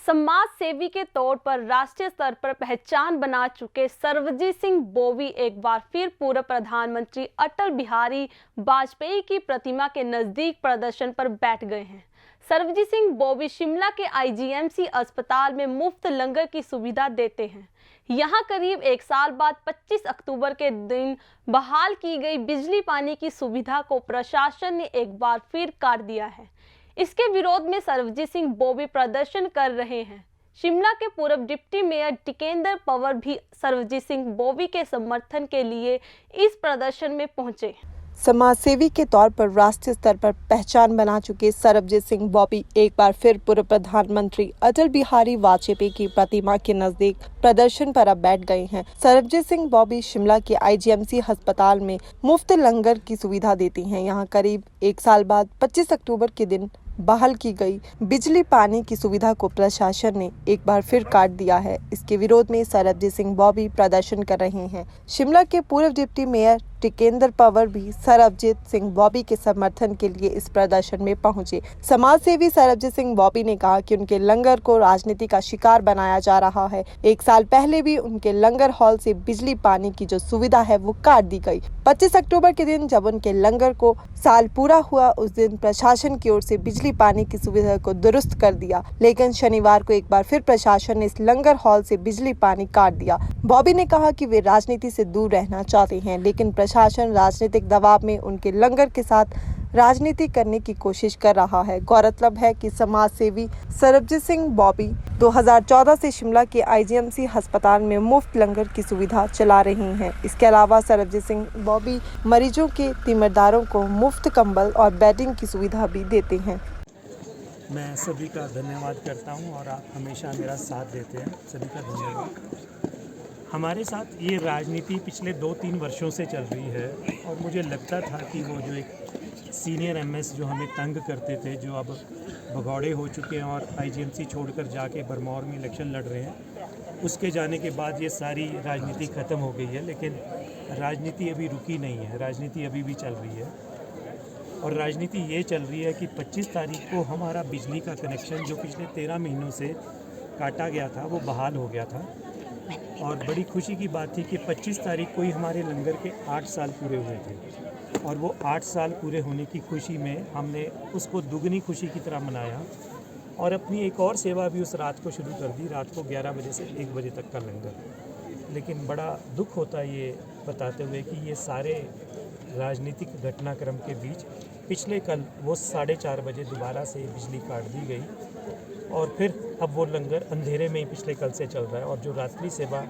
समाज सेवी के तौर पर राष्ट्रीय स्तर पर पहचान बना चुके सरबजीत सिंह बोवी एक बार फिर पूर्व प्रधानमंत्री अटल बिहारी वाजपेयी की प्रतिमा के नजदीक प्रदर्शन पर बैठ गए हैं। सरबजीत सिंह बोवी शिमला के आईजीएमसी अस्पताल में मुफ्त लंगर की सुविधा देते हैं। यहां करीब एक साल बाद 25 अक्टूबर के दिन बहाल की गई बिजली पानी की सुविधा को प्रशासन ने एक बार फिर काट दिया है। इसके विरोध में सरबजीत सिंह बोवी प्रदर्शन कर रहे हैं। शिमला के पूर्व डिप्टी मेयर टिकेंद्र पंवर भी सरबजीत सिंह बोवी के समर्थन के लिए इस प्रदर्शन में पहुंचे। समाजसेवी के तौर पर राष्ट्रीय स्तर पर पहचान बना चुके सरबजीत सिंह बोवी एक बार फिर पूर्व प्रधानमंत्री अटल बिहारी वाजपेयी की प्रतिमा के नजदीक प्रदर्शन पर अब बैठ गए हैं। सरबजीत सिंह बोवी शिमला के आईजीएमसी अस्पताल में मुफ्त लंगर की सुविधा देती हैं। यहां करीब एक साल बाद 25 अक्टूबर के दिन बहाल की गई बिजली पानी की सुविधा को प्रशासन ने एक बार फिर काट दिया है। इसके विरोध में सरबजीत सिंह बोवी प्रदर्शन कर रहे हैं। शिमला के पूर्व डिप्टी मेयर टिकेंद्र पंवर भी सरबजीत सिंह बोवी के समर्थन के लिए इस प्रदर्शन में पहुंचे। समाज सेवी सरबजीत सिंह बोवी ने कहा कि उनके लंगर को राजनीति का शिकार बनाया जा रहा है। एक साल पहले भी उनके लंगर हॉल से बिजली पानी की जो सुविधा है वो काट दी गई। 25 अक्टूबर के दिन जब उनके लंगर को साल पूरा हुआ, उस दिन प्रशासन की ओर से बिजली पानी की सुविधा को दुरुस्त कर दिया, लेकिन शनिवार को एक बार फिर प्रशासन ने इस लंगर हॉल से बिजली पानी काट दिया। बोवी ने कहा कि वे राजनीति से दूर रहना चाहते हैं, लेकिन प्रशासन राजनीतिक दबाव में उनके लंगर के साथ राजनीति करने की कोशिश कर रहा है। गौरतलब है कि समाज सेवी सरबजीत सिंह बोवी 2014 से शिमला के आईजीएमसी अस्पताल में मुफ्त लंगर की सुविधा चला रही हैं। इसके अलावा सरबजीत सिंह बोवी मरीजों के तीमारदारों को मुफ्त कंबल और बेडिंग की सुविधा भी देते हैं। मैं सभी का धन्यवाद करता हूं और आप हमेशा मेरा साथ देते हैं, सभी का धन्यवाद। हमारे साथ ये राजनीति पिछले 2-3 वर्षों से चल रही है और मुझे लगता था कि वो जो एक सीनियर एमएस जो हमें तंग करते थे, जो अब भगौड़े हो चुके हैं और आईजीएमसी छोड़कर जाके बरमौर में इलेक्शन लड़ रहे हैं, उसके जाने के बाद ये सारी राजनीति ख़त्म हो गई है। लेकिन राजनीति अभी रुकी नहीं है, राजनीति अभी भी चल रही है। और राजनीति ये चल रही है कि 25 तारीख को हमारा बिजली का कनेक्शन जो पिछले 13 महीनों से काटा गया था वो बहाल हो गया था। और बड़ी खुशी की बात थी कि 25 तारीख को ही हमारे लंगर के 8 साल पूरे हुए थे और वो 8 साल पूरे होने की खुशी में हमने उसको दुगनी खुशी की तरह मनाया और अपनी एक और सेवा भी उस रात को शुरू कर दी, रात को 11 बजे से 1 बजे तक का लंगर। लेकिन बड़ा दुख होता है ये बताते हुए कि ये सारे राजनीतिक घटनाक्रम के बीच पिछले कल वो 4:30 बजे दोबारा से बिजली काट दी गई और फिर अब वो लंगर अंधेरे में ही पिछले कल से चल रहा है। और जो रात्रि सेवा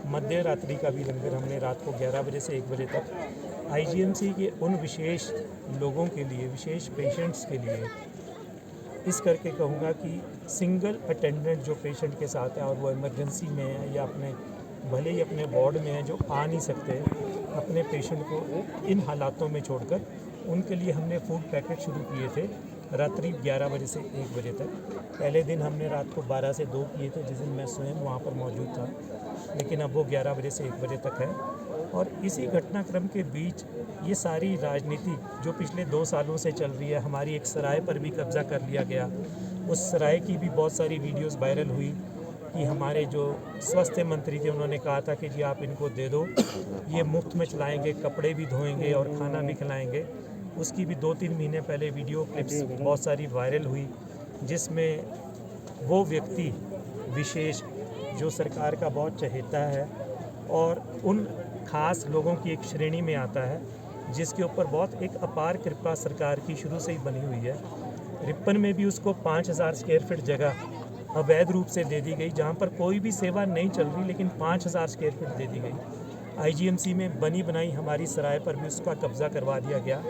मध्य रात्रि का भी लंगर हमने रात को 11 बजे से 1 बजे तक आईजीएमसी के उन विशेष लोगों के लिए, विशेष पेशेंट्स के लिए, इस करके कहूँगा कि सिंगल अटेंडेंट जो पेशेंट के साथ है और वो इमरजेंसी में है या अपने भले ही अपने वार्ड में है, जो आ नहीं सकते अपने पेशेंट को इन हालातों में छोड़कर, उनके लिए हमने फूड पैकेट शुरू किए थे रात्रि 11 बजे से 1 बजे तक। पहले दिन हमने रात को 12 से 2 किए थे, जिस दिन मैं स्वयं वहाँ पर मौजूद था, लेकिन अब वो 11 बजे से 1 बजे तक है। और इसी घटनाक्रम के बीच ये सारी राजनीति जो पिछले 2 सालों से चल रही है, हमारी एक सराय पर भी कब्जा कर लिया गया। उस सराय की भी बहुत सारी वीडियोज़ वायरल हुई कि हमारे जो स्वास्थ्य मंत्री थे उन्होंने कहा था कि जी आप इनको दे दो, ये मुफ्त में चलाएँगे, कपड़े भी धोएँगे और खाना भी खिलाएँगे। उसकी भी 2-3 महीने पहले वीडियो क्लिप्स बहुत सारी वायरल हुई, जिसमें वो व्यक्ति विशेष जो सरकार का बहुत चहेता है और उन खास लोगों की एक श्रेणी में आता है, जिसके ऊपर बहुत एक अपार कृपा सरकार की शुरू से ही बनी हुई है। रिपन में भी उसको 5000 स्क्वायर फीट जगह अवैध रूप से दे दी गई, जहाँ पर कोई भी सेवा नहीं चल रही, लेकिन 5000 स्क्वायर फीट दे दी गई। आईजीएमसी में बनी बनाई हमारी सराय पर भी उसका कब्जा करवा दिया गया,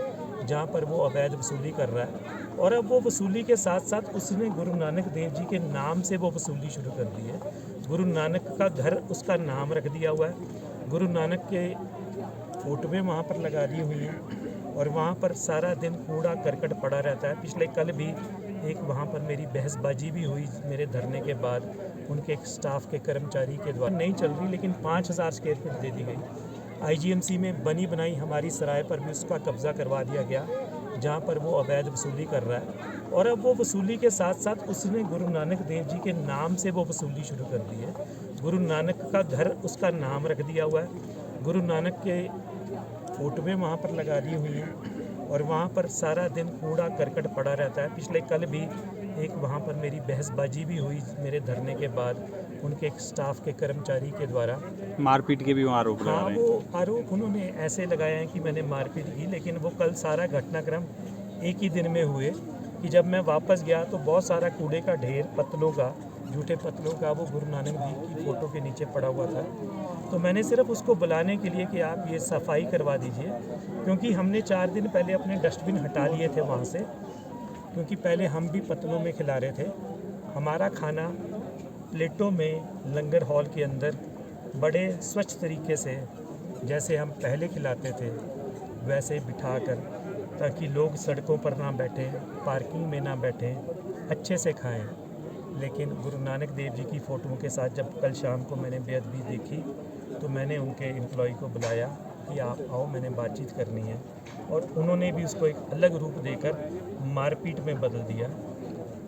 जहाँ पर वो अवैध वसूली कर रहा है। और अब वो वसूली के साथ साथ उसने गुरु नानक देव जी के नाम से वो वसूली शुरू कर दी है। गुरु नानक का घर उसका नाम रख दिया हुआ है, गुरु नानक के फोटोएं वहाँ पर लगा दी हुई हैं और वहाँ पर सारा दिन कूड़ा करकट पड़ा रहता है। पिछले कल भी एक वहाँ पर मेरी बहसबाजी भी हुई मेरे धरने के बाद, उनके एक स्टाफ के कर्मचारी के द्वारा। नहीं चल रही, लेकिन 5000 स्क्वायर फीट दे दी गई। आईजीएमसी में बनी बनाई हमारी सराय पर भी उसका कब्जा करवा दिया गया, जहाँ पर वो अवैध वसूली कर रहा है। और अब वो वसूली के साथ साथ उसने गुरु नानक देव जी के नाम से वो वसूली शुरू कर दी है। गुरु नानक का घर उसका नाम रख दिया हुआ है, गुरु नानक के फोटोएं वहाँ पर लगा दी हुई हैं और वहाँ पर सारा दिन कूड़ा करकट पड़ा रहता है। पिछले कल भी एक वहाँ पर मेरी बहसबाजी भी हुई मेरे धरने के बाद उनके एक स्टाफ के कर्मचारी के द्वारा। मारपीट के भी वहाँ आरोप लगा हाँ, रहे हैं। वो आरोप उन्होंने ऐसे लगाए हैं कि मैंने मारपीट की, लेकिन वो कल सारा घटनाक्रम एक ही दिन में हुए कि जब मैं वापस गया तो बहुत सारा कूड़े का ढेर, पत्तलों का, झूठे पत्तलों का वो गुरु नानक देव की फ़ोटो के नीचे पड़ा हुआ था। तो मैंने सिर्फ उसको बुलाने के लिए कि आप ये सफाई करवा दीजिए, क्योंकि हमने 4 दिन पहले अपने डस्टबिन हटा लिए थे वहाँ से, क्योंकि पहले हम भी पत्तलों में खिला रहे थे। हमारा खाना प्लेटों में लंगर हॉल के अंदर बड़े स्वच्छ तरीके से जैसे हम पहले खिलाते थे वैसे बिठाकर, ताकि लोग सड़कों पर ना बैठें, पार्किंग में ना बैठें, अच्छे से खाएं। लेकिन गुरु नानक देव जी की फ़ोटोओं के साथ जब कल शाम को मैंने बेअदबी देखी तो मैंने उनके एम्प्लॉय को बुलाया कि आप आओ, मैंने बातचीत करनी है, और उन्होंने भी उसको एक अलग रूप देकर मारपीट में बदल दिया।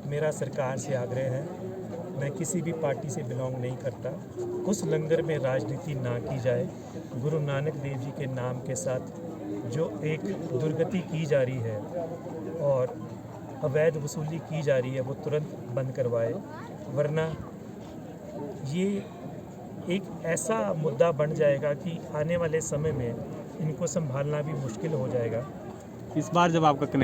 मेरा सरकार से आग्रह है, मैं किसी भी पार्टी से बिलोंग नहीं करता, उस लंगर में राजनीति ना की जाए। गुरु नानक देव जी के नाम के साथ जो एक दुर्गति की जा रही है और अवैध वसूली की जा रही है वो तुरंत बंद करवाए, वरना ये एक ऐसा मुद्दा बन जाएगा कि आने वाले समय में इनको संभालना भी मुश्किल हो जाएगा। इस बार जब आपका कनेक्शन